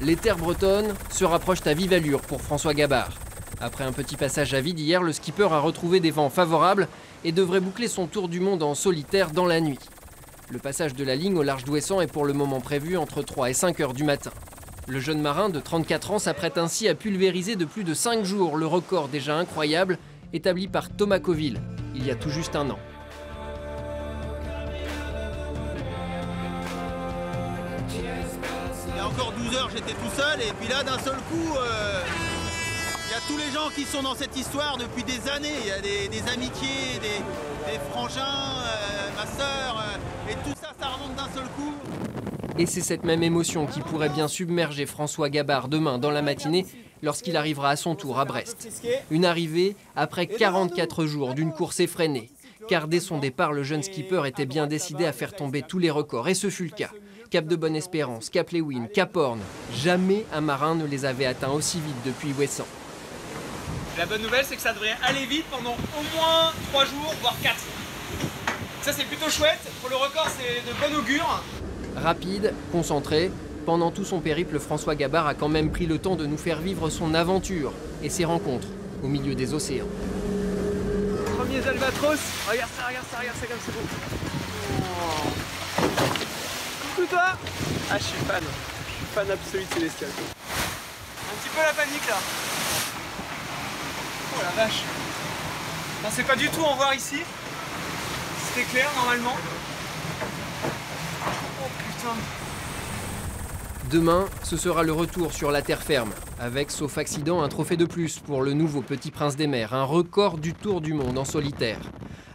Les terres bretonnes se rapprochent à vive allure pour François Gabard. Après un petit passage à vide hier, le skipper a retrouvé des vents favorables et devrait boucler son tour du monde en solitaire dans la nuit. Le passage de la ligne au large d'Ouessant est pour le moment prévu entre 3 et 5 heures du matin. Le jeune marin de 34 ans s'apprête ainsi à pulvériser de plus de 5 jours le record déjà incroyable établi par Thomas Coville il y a tout juste un an. Il y a encore 12 heures, j'étais tout seul et puis là, d'un seul coup, il y a tous les gens qui sont dans cette histoire depuis des années. Il y a des amitiés, des frangins, ma sœur, et tout ça, ça remonte d'un seul coup. Et c'est cette même émotion qui pourrait bien submerger François Gabard demain dans la matinée lorsqu'il arrivera à son tour à Brest. Une arrivée après 44 jours d'une course effrénée. Car dès son départ, le jeune skipper était bien décidé à faire tomber tous les records. Et ce fut le cas. Cap de Bonne-Espérance, Cap Lewin, Cap Horn. Jamais un marin ne les avait atteints aussi vite depuis Ouessant. La bonne nouvelle, c'est que ça devrait aller vite pendant au moins 3 jours, voire 4. Ça, c'est plutôt chouette. Pour le record, c'est de bon augure. Rapide, concentré, pendant tout son périple, François Gabard a quand même pris le temps de nous faire vivre son aventure et ses rencontres au milieu des océans. Premiers albatros. Regarde ça comme c'est beau. Oh. Coucou toi. Ah, je suis fan absolu de Célestial. Un petit peu la panique là. Oh la vache. On sait pas du tout en voir ici. C'était clair normalement. Oh putain. Demain, ce sera le retour sur la terre ferme, avec, sauf accident, un trophée de plus pour le nouveau Petit Prince des Mers, un record du tour du monde en solitaire.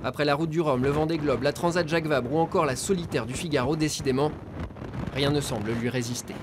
Après la route du Rhum, le Vendée Globe, la Transat Jacques Vabre ou encore la solitaire du Figaro, décidément, rien ne semble lui résister.